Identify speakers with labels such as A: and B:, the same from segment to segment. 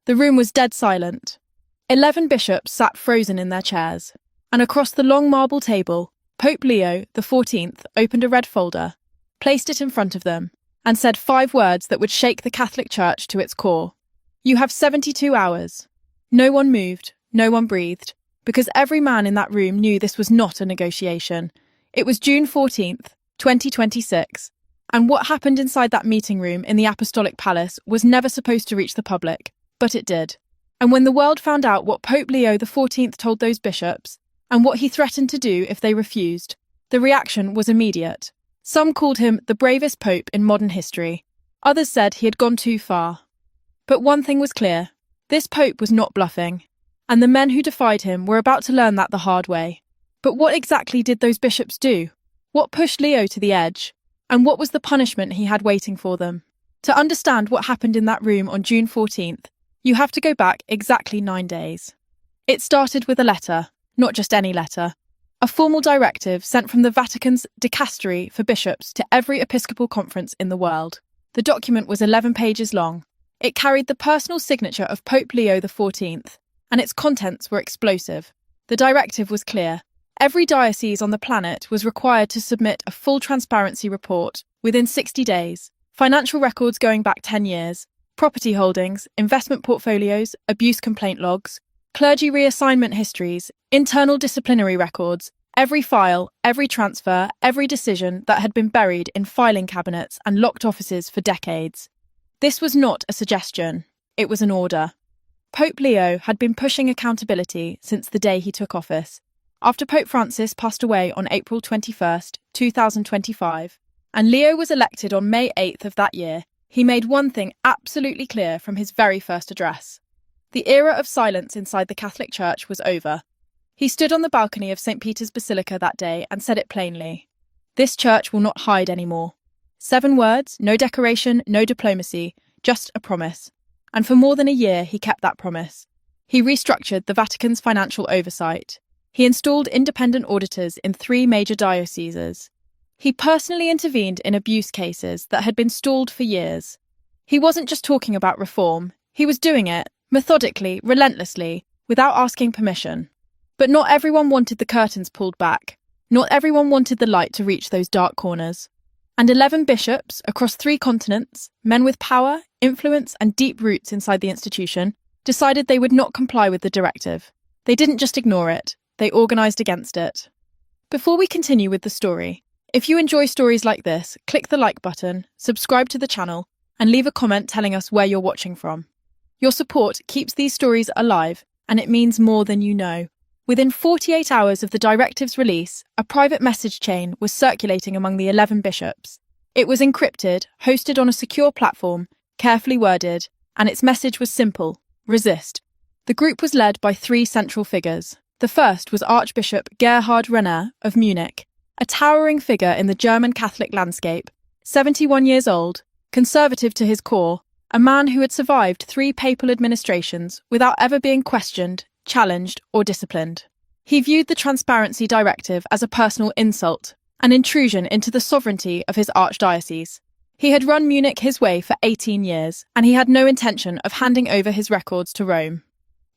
A: The room was dead silent. 11 bishops sat frozen in their chairs, and across the long marble table, Pope Leo XIV opened a red folder, placed it in front of them, and said 5 words that would shake the Catholic Church to its core. You have 72 hours. No one moved, no one breathed, because every man in that room knew this was not a negotiation. It was June 14th, 2026, and what happened inside that meeting room in the Apostolic Palace was never supposed to reach the public, but it did. And when the world found out what Pope Leo XIV told those bishops, and what he threatened to do if they refused, the reaction was immediate. Some called him the bravest pope in modern history. Others said he had gone too far. But one thing was clear. This pope was not bluffing, and the men who defied him were about to learn that the hard way. But what exactly did those bishops do? What pushed Leo to the edge? And what was the punishment he had waiting for them? To understand what happened in that room on June 14th, you have to go back exactly 9 days. It started with a letter, not just any letter. A formal directive sent from the Vatican's dicastery for bishops to every episcopal conference in the world. The document was 11 pages long. It carried the personal signature of Pope Leo XIV, and its contents were explosive. The directive was clear. Every diocese on the planet was required to submit a full transparency report within 60 days, financial records going back 10 years, property holdings, investment portfolios, abuse complaint logs, clergy reassignment histories, internal disciplinary records, every file, every transfer, every decision that had been buried in filing cabinets and locked offices for decades. This was not a suggestion, it was an order. Pope Leo had been pushing accountability since the day he took office. After Pope Francis passed away on April 21st, 2025, and Leo was elected on May 8th of that year, he made one thing absolutely clear from his very first address. The era of silence inside the Catholic Church was over. He stood on the balcony of St. Peter's Basilica that day and said it plainly. This church will not hide anymore. 7 words, no decoration, no diplomacy, just a promise. And for more than a year, he kept that promise. He restructured the Vatican's financial oversight. He installed independent auditors in 3 major dioceses. He personally intervened in abuse cases that had been stalled for years. He wasn't just talking about reform. He was doing it, methodically, relentlessly, without asking permission. But not everyone wanted the curtains pulled back. Not everyone wanted the light to reach those dark corners. And 11 bishops across 3 continents, men with power, influence, and deep roots inside the institution, decided they would not comply with the directive. They didn't just ignore it, they organised against it. Before we continue with the story, if you enjoy stories like this, click the like button, subscribe to the channel, and leave a comment telling us where you're watching from. Your support keeps these stories alive, and it means more than you know. Within 48 hours of the directive's release, a private message chain was circulating among the 11 bishops. It was encrypted, hosted on a secure platform, carefully worded, and its message was simple: resist. The group was led by 3 central figures. The first was Archbishop Gerhard Renner of Munich, a towering figure in the German Catholic landscape, 71 years old, conservative to his core, a man who had survived 3 papal administrations without ever being questioned, challenged, or disciplined. He viewed the Transparency Directive as a personal insult, an intrusion into the sovereignty of his archdiocese. He had run Munich his way for 18 years, and he had no intention of handing over his records to Rome.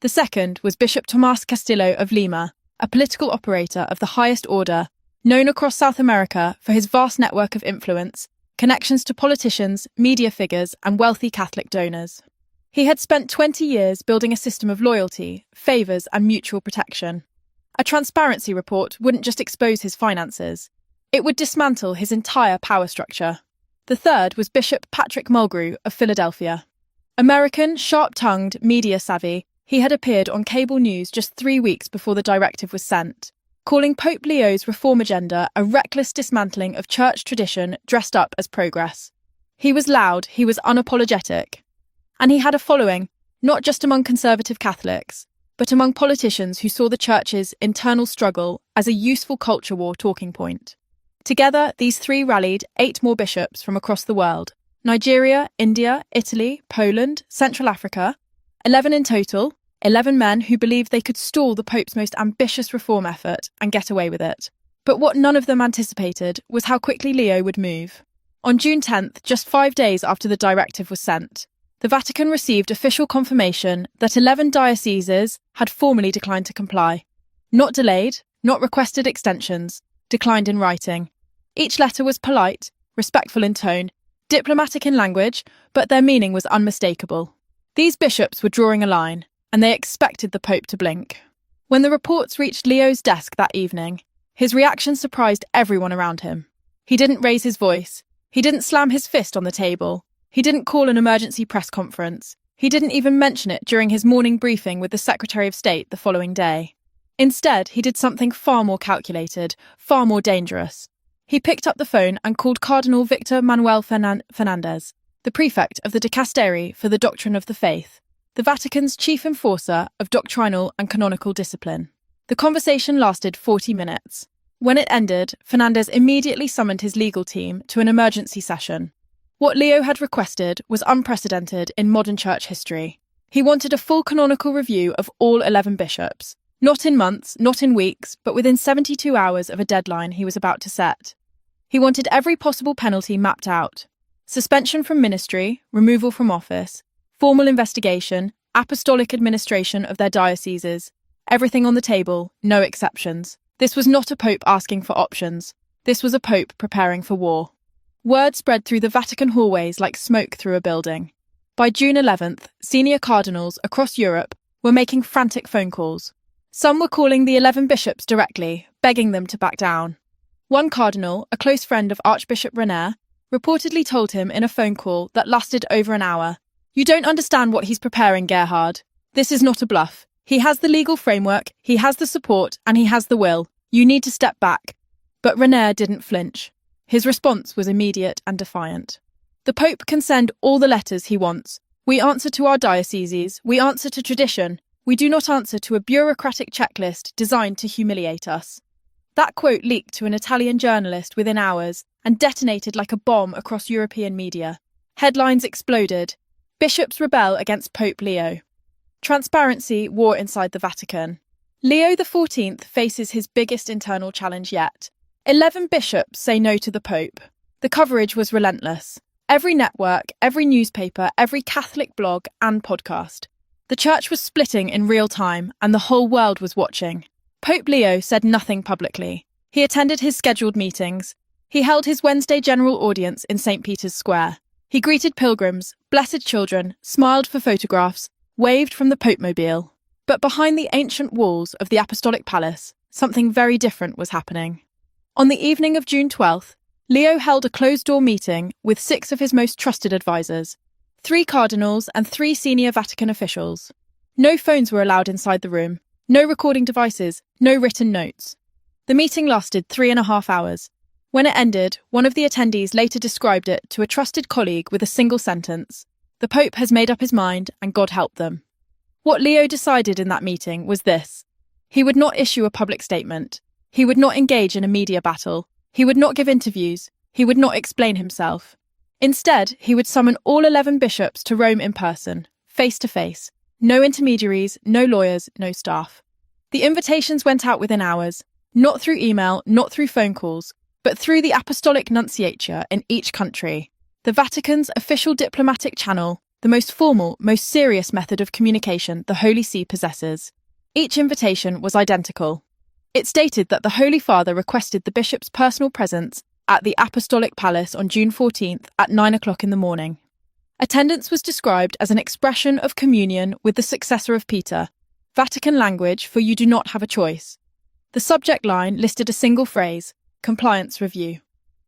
A: The second was Bishop Tomás Castillo of Lima, a political operator of the highest order, known across South America for his vast network of influence, connections to politicians, media figures, and wealthy Catholic donors. He had spent 20 years building a system of loyalty, favours, and mutual protection. A transparency report wouldn't just expose his finances, it would dismantle his entire power structure. The third was Bishop Patrick Mulgrew of Philadelphia. American, sharp-tongued, media-savvy, he had appeared on cable news just 3 weeks before the directive was sent, calling Pope Leo's reform agenda a reckless dismantling of church tradition dressed up as progress. He was loud, he was unapologetic. And he had a following, not just among conservative Catholics, but among politicians who saw the church's internal struggle as a useful culture war talking point. Together, these 3 rallied 8 more bishops from across the world: Nigeria, India, Italy, Poland, Central Africa, 11 in total, 11 men who believed they could stall the Pope's most ambitious reform effort and get away with it. But what none of them anticipated was how quickly Leo would move. On June 10th, just 5 days after the directive was sent, the Vatican received official confirmation that 11 dioceses had formally declined to comply. Not delayed, not requested extensions, declined in writing. Each letter was polite, respectful in tone, diplomatic in language, but their meaning was unmistakable. These bishops were drawing a line, and they expected the Pope to blink. When the reports reached Leo's desk that evening, his reaction surprised everyone around him. He didn't raise his voice. He didn't slam his fist on the table. He didn't call an emergency press conference. He didn't even mention it during his morning briefing with the Secretary of State the following day. Instead, he did something far more calculated, far more dangerous. He picked up the phone and called Cardinal Victor Manuel Fernandez, the prefect of the Dicastery for the Doctrine of the Faith, the Vatican's chief enforcer of doctrinal and canonical discipline. The conversation lasted 40 minutes. When it ended, Fernandez immediately summoned his legal team to an emergency session. What Leo had requested was unprecedented in modern church history. He wanted a full canonical review of all 11 bishops, not in months, not in weeks, but within 72 hours of a deadline he was about to set. He wanted every possible penalty mapped out. Suspension from ministry, removal from office, formal investigation, apostolic administration of their dioceses. Everything on the table, no exceptions. This was not a pope asking for options. This was a pope preparing for war. Word spread through the Vatican hallways like smoke through a building. By June 11th, senior cardinals across Europe were making frantic phone calls. Some were calling the 11 bishops directly, begging them to back down. One cardinal, a close friend of Archbishop Renier, reportedly told him in a phone call that lasted over an hour, "You don't understand what he's preparing, Gerhard. This is not a bluff. He has the legal framework, he has the support, and he has the will. You need to step back." But Renier didn't flinch. His response was immediate and defiant. "The Pope can send all the letters he wants. We answer to our dioceses, we answer to tradition. We do not answer to a bureaucratic checklist designed to humiliate us." That quote leaked to an Italian journalist within hours and detonated like a bomb across European media. Headlines exploded. Bishops rebel against Pope Leo. Transparency war inside the Vatican. Leo XIV faces his biggest internal challenge yet. 11 bishops say no to the Pope. The coverage was relentless. Every network, every newspaper, every Catholic blog and podcast. The church was splitting in real time, and the whole world was watching. Pope Leo said nothing publicly. He attended his scheduled meetings. He held his Wednesday general audience in St. Peter's Square. He greeted pilgrims, blessed children, smiled for photographs, waved from the Pope-mobile. But behind the ancient walls of the Apostolic Palace, something very different was happening. On the evening of June 12th, Leo held a closed-door meeting with 6 of his most trusted advisors, 3 cardinals and 3 senior Vatican officials. No phones were allowed inside the room, no recording devices, no written notes. The meeting lasted 3.5 hours. When it ended, one of the attendees later described it to a trusted colleague with a single sentence: "The Pope has made up his mind, and God help them." What Leo decided in that meeting was this: he would not issue a public statement. He would not engage in a media battle. He would not give interviews. He would not explain himself. Instead, he would summon all 11 bishops to Rome in person, face to face. No intermediaries, no lawyers, no staff. The invitations went out within hours, not through email, not through phone calls, but through the Apostolic Nunciature in each country, the Vatican's official diplomatic channel, the most formal, most serious method of communication the Holy See possesses. Each invitation was identical. It stated that the Holy Father requested the bishop's personal presence at the Apostolic Palace on June 14th at 9 o'clock in the morning. Attendance was described as an expression of communion with the successor of Peter, Vatican language for "you do not have a choice." The subject line listed a single phrase: compliance review.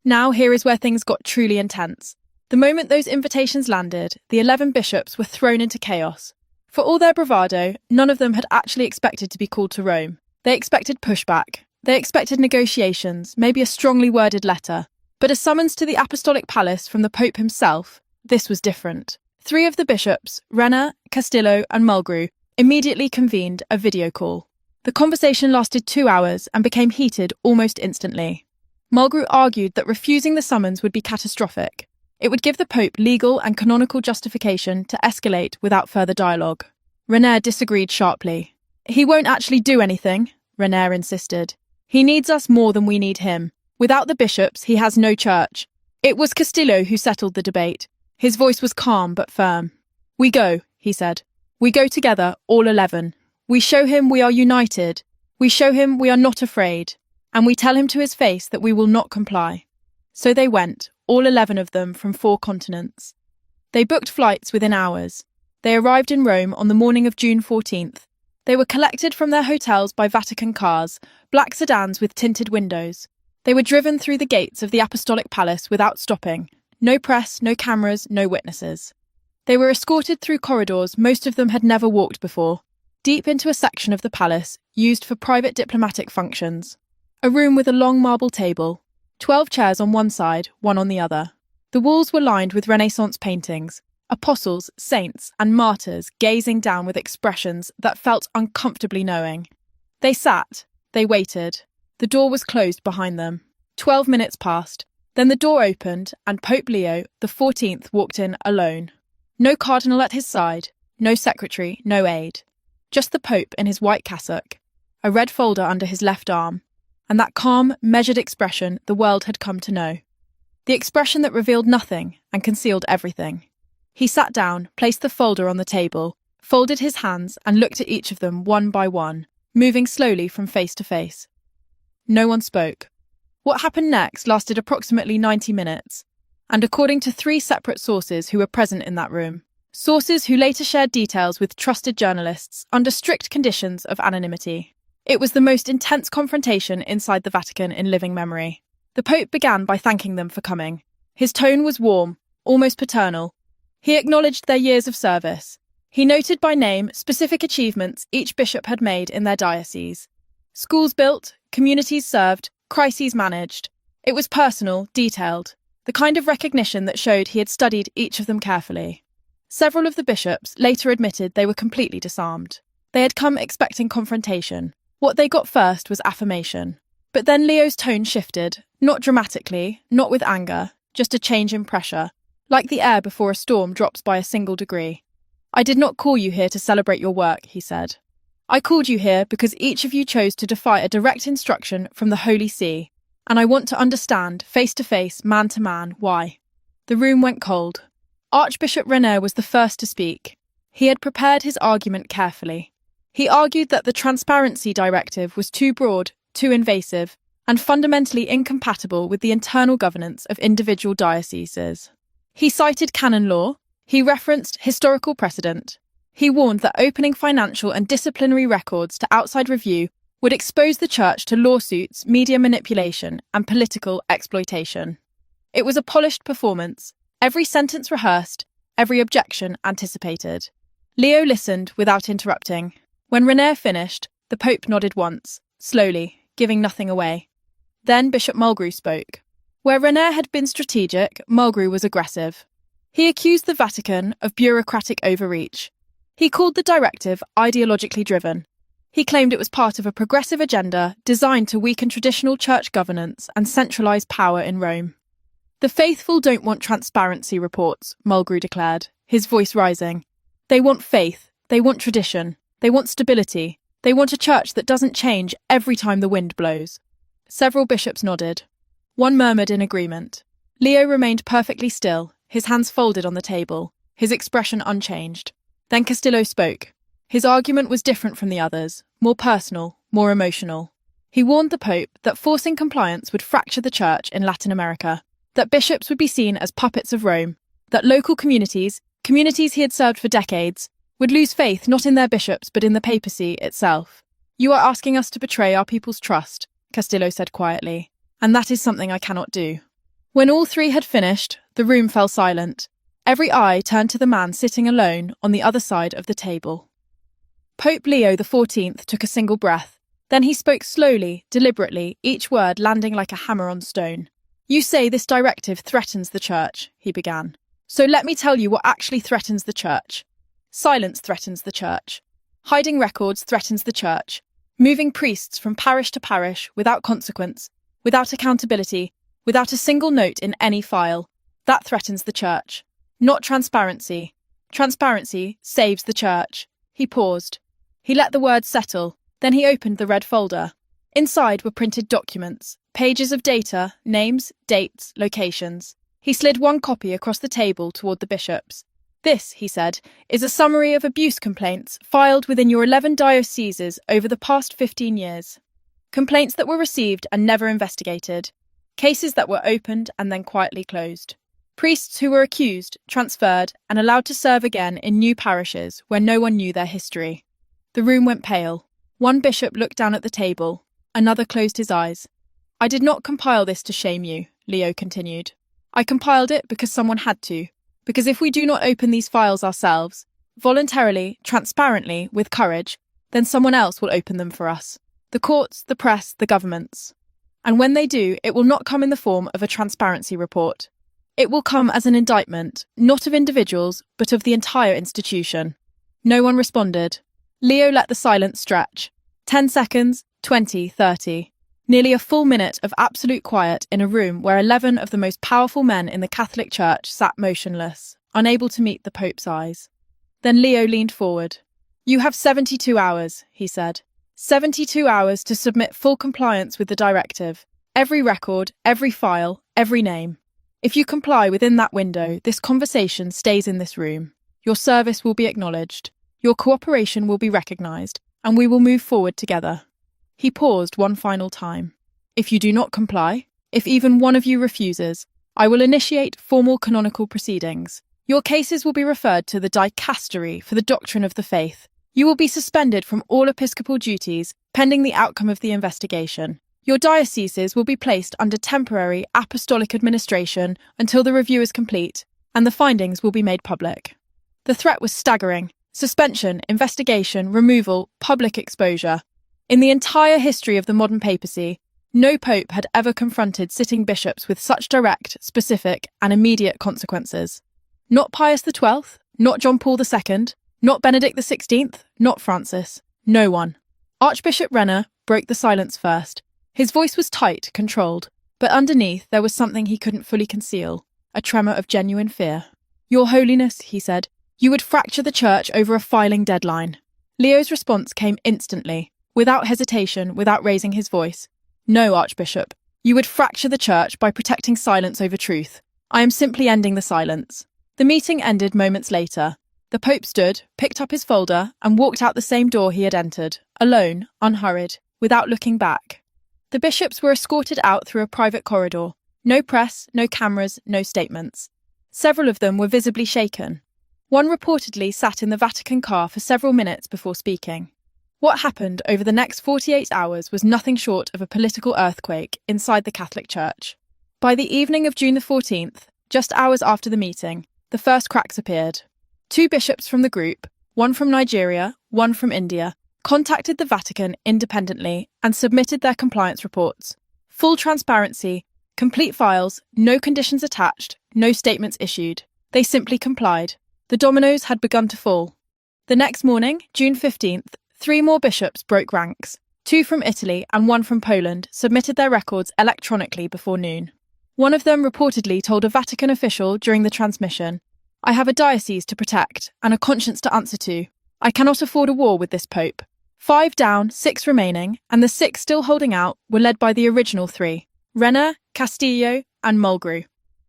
A: Now here is where things got truly intense. The moment those invitations landed, the 11 bishops were thrown into chaos. For all their bravado, none of them had actually expected to be called to Rome. They expected pushback. They expected negotiations, maybe a strongly worded letter. But a summons to the Apostolic Palace from the Pope himself, this was different. 3 of the bishops, Renier, Castillo and Mulgrew, immediately convened a video call. The conversation lasted 2 hours and became heated almost instantly. Mulgrew argued that refusing the summons would be catastrophic. It would give the Pope legal and canonical justification to escalate without further dialogue. Renier disagreed sharply. "He won't actually do anything," Renier insisted. "He needs us more than we need him. Without the bishops, he has no church." It was Castillo who settled the debate. His voice was calm but firm. "We go," he said. "We go together, all 11. We show him we are united. We show him we are not afraid. And we tell him to his face that we will not comply." So they went, all 11 of them from 4 continents. They booked flights within hours. They arrived in Rome on the morning of June 14th. They were collected from their hotels by Vatican cars, black sedans with tinted windows. They were driven through the gates of the Apostolic Palace without stopping. No press, no cameras, no witnesses. They were escorted through corridors most of them had never walked before, deep into a section of the palace used for private diplomatic functions. A room with a long marble table, 12 chairs on one side, one on the other. The walls were lined with Renaissance paintings, apostles, saints, and martyrs gazing down with expressions that felt uncomfortably knowing. They sat, they waited. The door was closed behind them. 12 minutes passed. Then the door opened and Pope Leo XIV walked in alone. No cardinal at his side, no secretary, no aide. Just the Pope in his white cassock, a red folder under his left arm, and that calm, measured expression the world had come to know. The expression that revealed nothing and concealed everything. He sat down, placed the folder on the table, folded his hands and looked at each of them one by one, moving slowly from face to face. No one spoke. What happened next lasted approximately 90 minutes, and according to 3 separate sources who were present in that room, sources who later shared details with trusted journalists under strict conditions of anonymity, it was the most intense confrontation inside the Vatican in living memory. The Pope began by thanking them for coming. His tone was warm, almost paternal. He acknowledged their years of service. He noted by name specific achievements each bishop had made in their diocese. Schools built, communities served, crises managed. It was personal, detailed, the kind of recognition that showed he had studied each of them carefully. Several of the bishops later admitted they were completely disarmed. They had come expecting confrontation. What they got first was affirmation. But then Leo's tone shifted, not dramatically, not with anger, just a change in pressure, like the air before a storm drops by a single degree. "I did not call you here to celebrate your work," he said. "I called you here because each of you chose to defy a direct instruction from the Holy See, and I want to understand, face to face, man to man, why." The room went cold. Archbishop René was the first to speak. He had prepared his argument carefully. He argued that the Transparency Directive was too broad, too invasive, and fundamentally incompatible with the internal governance of individual dioceses. He cited canon law. He referenced historical precedent. He warned that opening financial and disciplinary records to outside review would expose the Church to lawsuits, media manipulation, and political exploitation. It was a polished performance, every sentence rehearsed, every objection anticipated. Leo listened without interrupting. When René finished, the Pope nodded once, slowly, giving nothing away. Then Bishop Mulgrew spoke. Where René had been strategic, Mulgrew was aggressive. He accused the Vatican of bureaucratic overreach. He called the directive ideologically driven. He claimed it was part of a progressive agenda designed to weaken traditional church governance and centralise power in Rome. "The faithful don't want transparency reports," Mulgrew declared, his voice rising. "They want faith, they want tradition, they want stability, they want a church that doesn't change every time the wind blows." Several bishops nodded. One murmured in agreement. Leo remained perfectly still, his hands folded on the table, his expression unchanged. Then Castillo spoke. His argument was different from the others, more personal, more emotional. He warned the Pope that forcing compliance would fracture the Church in Latin America, that bishops would be seen as puppets of Rome, that local communities he had served for decades, would lose faith not in their bishops but in the papacy itself. "You are asking us to betray our people's trust," Castillo said quietly, "and that is something I cannot do." When all 3 had finished, the room fell silent. Every eye turned to the man sitting alone on the other side of the table. Pope Leo XIV took a single breath. Then he spoke slowly, deliberately, each word landing like a hammer on stone. "You say this directive threatens the Church," he began. "So let me tell you what actually threatens the Church. Silence threatens the Church. Hiding records threatens the Church. Moving priests from parish to parish without consequence, without accountability, without a single note in any file. That threatens the Church. Not transparency. Transparency saves the Church." He paused. He let the words settle. Then he opened the red folder. Inside were printed documents, pages of data, names, dates, locations. He slid one copy across the table toward the bishops. "This," he said, "is a summary of abuse complaints filed within your 11 dioceses over the past 15 years. Complaints that were received and never investigated. Cases that were opened and then quietly closed. Priests who were accused, transferred, and allowed to serve again in new parishes where no one knew their history." The room went pale. One bishop looked down at the table. Another closed his eyes. "I did not compile this to shame you," Leo continued. "I compiled it because someone had to. Because if we do not open these files ourselves, voluntarily, transparently, with courage, then someone else will open them for us. The courts, the press, the governments. And when they do, it will not come in the form of a transparency report. It will come as an indictment, not of individuals, but of the entire institution." No one responded. Leo let the silence stretch. 10 seconds, 20, 30. Nearly a full minute of absolute quiet in a room where 11 of the most powerful men in the Catholic Church sat motionless, unable to meet the Pope's eyes. Then Leo leaned forward. "You have 72 hours, he said. 72 hours to submit full compliance with the directive. Every record, every file, every name. If you comply within that window, this conversation stays in this room. Your service will be acknowledged. Your cooperation will be recognised, and we will move forward together." He paused one final time. "If you do not comply, if even one of you refuses, I will initiate formal canonical proceedings. Your cases will be referred to the dicastery for the doctrine of the faith. You will be suspended from all episcopal duties, pending the outcome of the investigation. Your dioceses will be placed under temporary apostolic administration until the review is complete, and the findings will be made public." The threat was staggering. Suspension, investigation, removal, public exposure. In the entire history of the modern papacy, no pope had ever confronted sitting bishops with such direct, specific, and immediate consequences. Not Pius XII, not John Paul II, not Benedict XVI, not Francis. No one. Archbishop Renner broke the silence first. His voice was tight, controlled, but underneath there was something he couldn't fully conceal, a tremor of genuine fear. "Your Holiness," he said, "you would fracture the Church over a filing deadline." Leo's response came instantly, without hesitation, without raising his voice. "No, Archbishop, you would fracture the Church by protecting silence over truth. I am simply ending the silence." The meeting ended moments later. The Pope stood, picked up his folder, and walked out the same door he had entered, alone, unhurried, without looking back. The bishops were escorted out through a private corridor. No press, no cameras, no statements. Several of them were visibly shaken. One reportedly sat in the Vatican car for several minutes before speaking. What happened over the next 48 hours was nothing short of a political earthquake inside the Catholic Church. By the evening of June the 14th, just hours after the meeting, the first cracks appeared. 2 bishops from the group, one from Nigeria, one from India, contacted the Vatican independently and submitted their compliance reports. Full transparency, complete files, no conditions attached, no statements issued. They simply complied. The dominoes had begun to fall. The next morning, June 15th, 3 more bishops broke ranks. 2 from Italy and 1 from Poland submitted their records electronically before noon. One of them reportedly told a Vatican official during the transmission, "I have a diocese to protect and a conscience to answer to. I cannot afford a war with this Pope." 5 down, 6 remaining, and the 6 still holding out were led by the original 3, Renner, Castillo, and Mulgrew.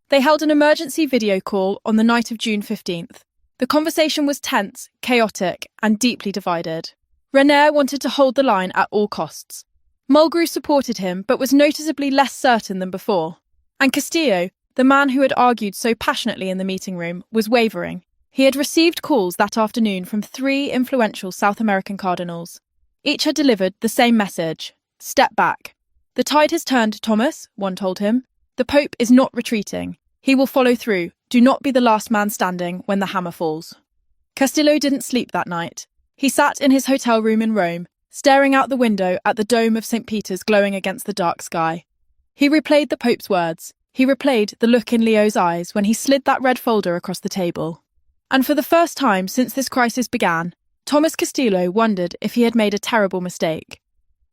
A: They held an emergency video call on the night of June 15th. The conversation was tense, chaotic, and deeply divided. Renner wanted to hold the line at all costs. Mulgrew supported him, but was noticeably less certain than before. And Castillo, the man who had argued so passionately in the meeting room, was wavering. He had received calls that afternoon from 3 influential South American cardinals. Each had delivered the same message: step back. "The tide has turned, Thomas," one told him. "The Pope is not retreating. He will follow through. Do not be the last man standing when the hammer falls." Castillo didn't sleep that night. He sat in his hotel room in Rome, staring out the window at the dome of St. Peter's glowing against the dark sky. He replayed the Pope's words. He replayed the look in Leo's eyes when he slid that red folder across the table. And for the first time since this crisis began, Thomas Castillo wondered if he had made a terrible mistake.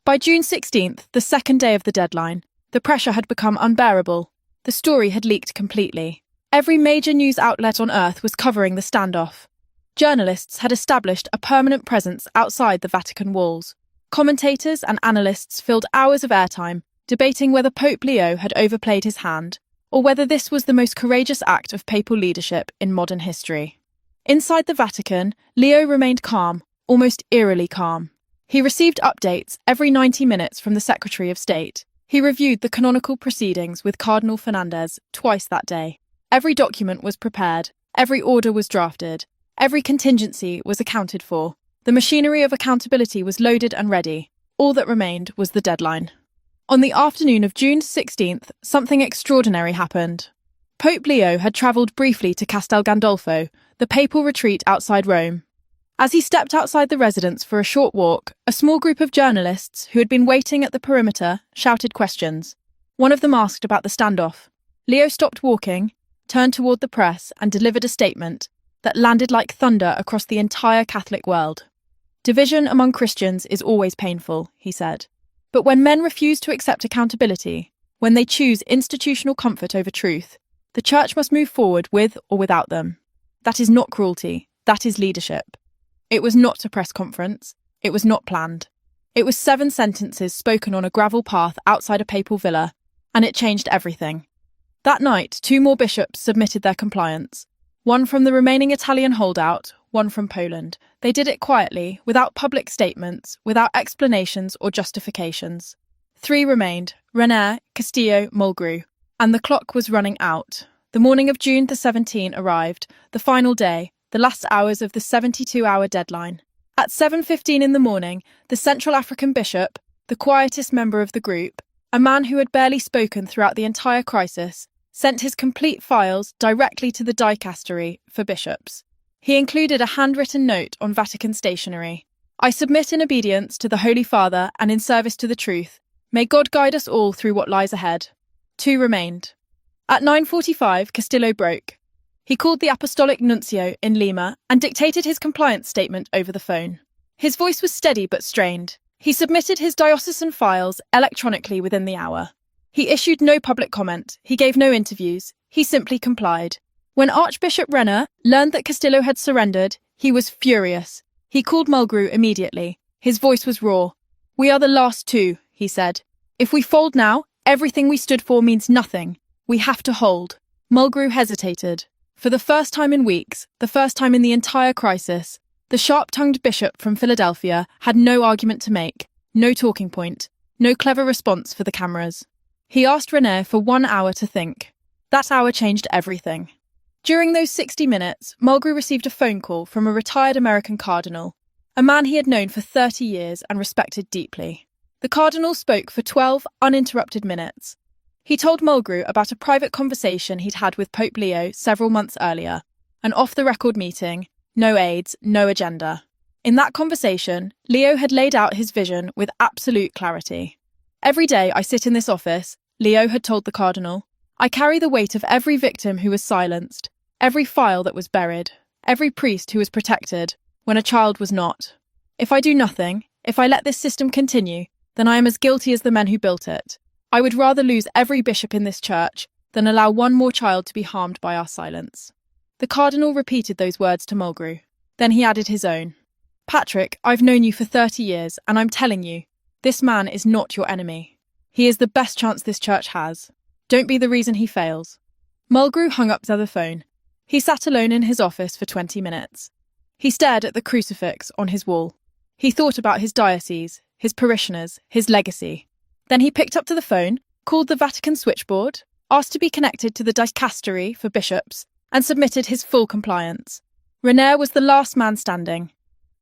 A: By June 16th, the second day of the deadline, the pressure had become unbearable. The story had leaked completely. Every major news outlet on Earth was covering the standoff. Journalists had established a permanent presence outside the Vatican walls. Commentators and analysts filled hours of airtime, debating whether Pope Leo had overplayed his hand, or whether this was the most courageous act of papal leadership in modern history. Inside the Vatican, Leo remained calm, almost eerily calm. He received updates every 90 minutes from the Secretary of State. He reviewed the canonical proceedings with Cardinal Fernandez twice that day. Every document was prepared, every order was drafted, every contingency was accounted for. The machinery of accountability was loaded and ready. All that remained was the deadline. On the afternoon of June 16th, something extraordinary happened. Pope Leo had travelled briefly to Castel Gandolfo, the papal retreat outside Rome. As he stepped outside the residence for a short walk, a small group of journalists who had been waiting at the perimeter shouted questions. One of them asked about the standoff. Leo stopped walking, turned toward the press and delivered a statement that landed like thunder across the entire Catholic world. Division among Christians is always painful, he said. But when men refuse to accept accountability, when they choose institutional comfort over truth, the Church must move forward with or without them. That is not cruelty, that is leadership. It was not a press conference, it was not planned. It was 7 sentences spoken on a gravel path outside a papal villa, and it changed everything. That night, 2 more bishops submitted their compliance. One from the remaining Italian holdout, one from Poland. They did it quietly, without public statements, without explanations or justifications. 3 remained, René, Castillo, Mulgrew. And the clock was running out. The morning of June the 17th arrived, the final day, the last hours of the 72-hour deadline. At 7:15 in the morning, the Central African bishop, the quietest member of the group, a man who had barely spoken throughout the entire crisis, sent his complete files directly to the dicastery for bishops. He included a handwritten note on Vatican stationery. I submit in obedience to the Holy Father and in service to the truth. May God guide us all through what lies ahead. 2 remained. At 9:45, Castillo broke. He called the Apostolic Nuncio in Lima and dictated his compliance statement over the phone. His voice was steady but strained. He submitted his diocesan files electronically within the hour. He issued no public comment. He gave no interviews. He simply complied. When Archbishop Renner learned that Castillo had surrendered, he was furious. He called Mulgrew immediately. His voice was raw. "We are the last 2, he said. "If we fold now, everything we stood for means nothing. We have to hold." Mulgrew hesitated. For the first time in weeks, the first time in the entire crisis, the sharp-tongued bishop from Philadelphia had no argument to make, no talking point, no clever response for the cameras. He asked René for 1 hour to think. That hour changed everything. During those 60 minutes, Mulgrew received a phone call from a retired American cardinal, a man he had known for 30 years and respected deeply. The cardinal spoke for 12 uninterrupted minutes. He told Mulgrew about a private conversation he'd had with Pope Leo several months earlier, an off-the-record meeting, no aides, no agenda. In that conversation, Leo had laid out his vision with absolute clarity. "Every day I sit in this office," Leo had told the cardinal, "I carry the weight of every victim who was silenced, every file that was buried, every priest who was protected, when a child was not. If I do nothing, if I let this system continue, then I am as guilty as the men who built it. I would rather lose every bishop in this church than allow one more child to be harmed by our silence." The cardinal repeated those words to Mulgrew. Then he added his own. "Patrick, I've known you for 30 years, and I'm telling you, this man is not your enemy. He is the best chance this church has. Don't be the reason he fails." Mulgrew hung up the other phone. He sat alone in his office for 20 minutes. He stared at the crucifix on his wall. He thought about his diocese, his parishioners, his legacy. Then he picked up the phone, called the Vatican switchboard, asked to be connected to the dicastery for bishops, and submitted his full compliance. René was the last man standing.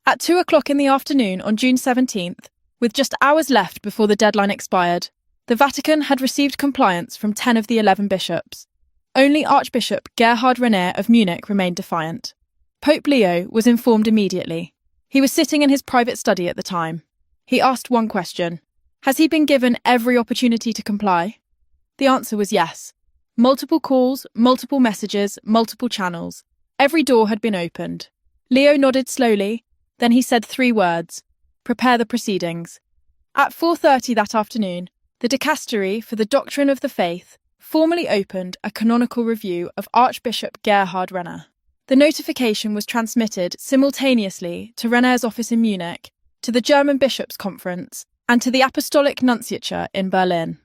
A: At 2 o'clock in the afternoon on June 17th, with just hours left before the deadline expired, the Vatican had received compliance from 10 of the 11 bishops. Only Archbishop Gerhard René of Munich remained defiant. Pope Leo was informed immediately. He was sitting in his private study at the time. He asked one question. Has he been given every opportunity to comply? The answer was yes. Multiple calls, multiple messages, multiple channels. Every door had been opened. Leo nodded slowly, then he said 3 words. Prepare the proceedings. At 4:30 that afternoon, the dicastery for the doctrine of the faith formally opened a canonical review of Archbishop Gerhard Renner. The notification was transmitted simultaneously to Renner's office in Munich, to the German Bishops' Conference, and to the Apostolic Nunciature in Berlin.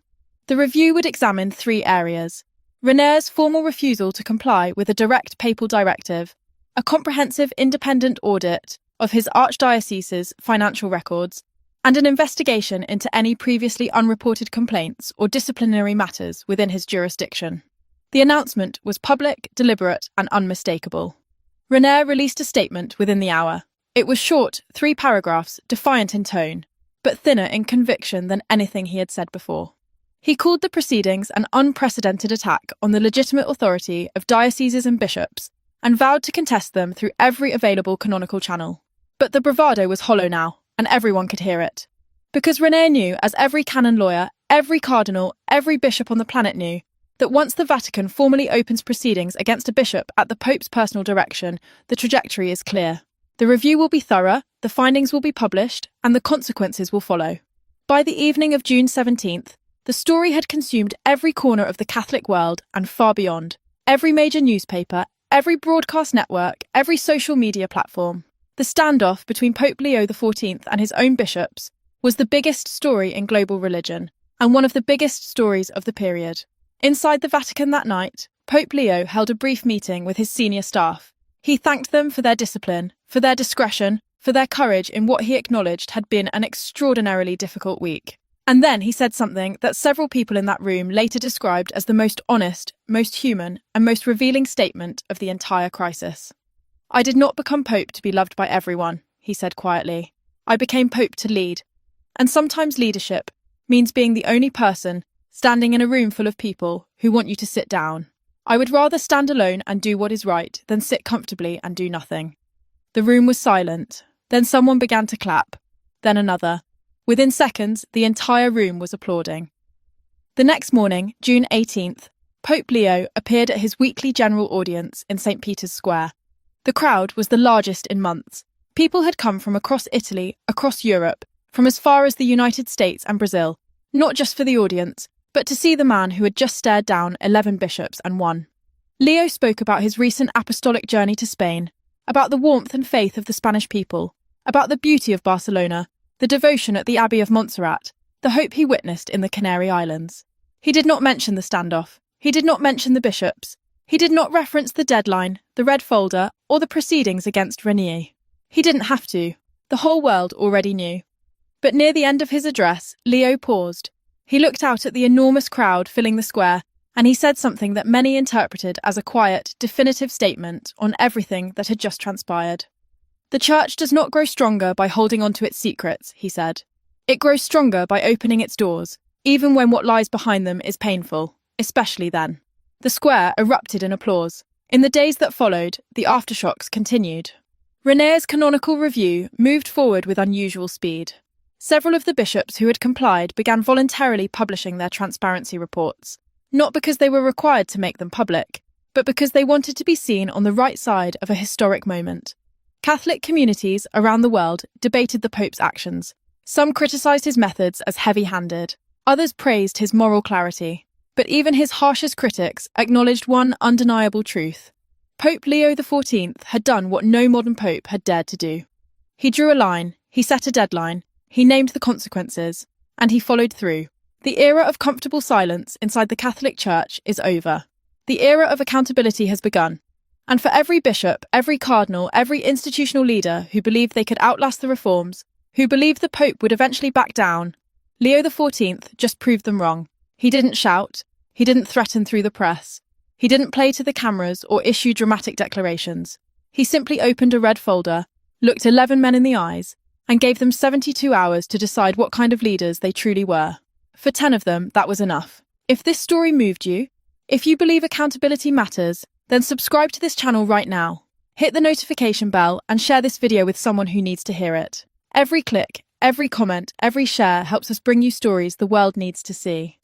A: The review would examine 3 areas: Renner's formal refusal to comply with a direct papal directive, a comprehensive independent audit of his archdiocese's financial records, and an investigation into any previously unreported complaints or disciplinary matters within his jurisdiction. The announcement was public, deliberate, and unmistakable. Raniere released a statement within the hour. It was short, 3 paragraphs, defiant in tone, but thinner in conviction than anything he had said before. He called the proceedings an unprecedented attack on the legitimate authority of dioceses and bishops, and vowed to contest them through every available canonical channel. But the bravado was hollow now, and everyone could hear it. Because Raniere knew, as every canon lawyer, every cardinal, every bishop on the planet knew, that once the Vatican formally opens proceedings against a bishop at the Pope's personal direction, the trajectory is clear. The review will be thorough, the findings will be published, and the consequences will follow. By the evening of June 17th, the story had consumed every corner of the Catholic world and far beyond. Every major newspaper, every broadcast network, every social media platform. The standoff between Pope Leo XIV and his own bishops was the biggest story in global religion, and one of the biggest stories of the period. Inside the Vatican that night, Pope Leo held a brief meeting with his senior staff. He thanked them for their discipline, for their discretion, for their courage in what he acknowledged had been an extraordinarily difficult week. And then he said something that several people in that room later described as the most honest, most human, and most revealing statement of the entire crisis. "I did not become Pope to be loved by everyone," he said quietly. "I became Pope to lead. And sometimes leadership means being the only person standing in a room full of people who want you to sit down. I would rather stand alone and do what is right than sit comfortably and do nothing." The room was silent. Then someone began to clap. Then another. Within seconds, the entire room was applauding. The next morning, June 18th, Pope Leo appeared at his weekly general audience in St. Peter's Square. The crowd was the largest in months. People had come from across Italy, across Europe, from as far as the United States and Brazil, not just for the audience, but to see the man who had just stared down 11 bishops and won. Leo spoke about his recent apostolic journey to Spain, about the warmth and faith of the Spanish people, about the beauty of Barcelona, the devotion at the Abbey of Montserrat, the hope he witnessed in the Canary Islands. He did not mention the standoff. He did not mention the bishops. He did not reference the deadline, the red folder, or the proceedings against Raniere. He didn't have to. The whole world already knew. But near the end of his address, Leo paused. He looked out at the enormous crowd filling the square, and he said something that many interpreted as a quiet, definitive statement on everything that had just transpired. "The Church does not grow stronger by holding on to its secrets," he said. "It grows stronger by opening its doors, even when what lies behind them is painful, especially then." The square erupted in applause. In the days that followed, the aftershocks continued. Raniere's canonical review moved forward with unusual speed. Several of the bishops who had complied began voluntarily publishing their transparency reports, not because they were required to make them public, but because they wanted to be seen on the right side of a historic moment. Catholic communities around the world debated the Pope's actions. Some criticised his methods as heavy-handed. Others praised his moral clarity. But even his harshest critics acknowledged one undeniable truth. Pope Leo XIV had done what no modern pope had dared to do. He drew a line, he set a deadline, he named the consequences, and he followed through. The era of comfortable silence inside the Catholic Church is over. The era of accountability has begun. And for every bishop, every cardinal, every institutional leader who believed they could outlast the reforms, who believed the Pope would eventually back down, Leo XIV just proved them wrong. He didn't shout. He didn't threaten through the press. He didn't play to the cameras or issue dramatic declarations. He simply opened a red folder, looked 11 men in the eyes, and gave them 72 hours to decide what kind of leaders they truly were. For 10 of them, that was enough. If this story moved you, if you believe accountability matters, then subscribe to this channel right now. Hit the notification bell and share this video with someone who needs to hear it. Every click, every comment, every share helps us bring you stories the world needs to see.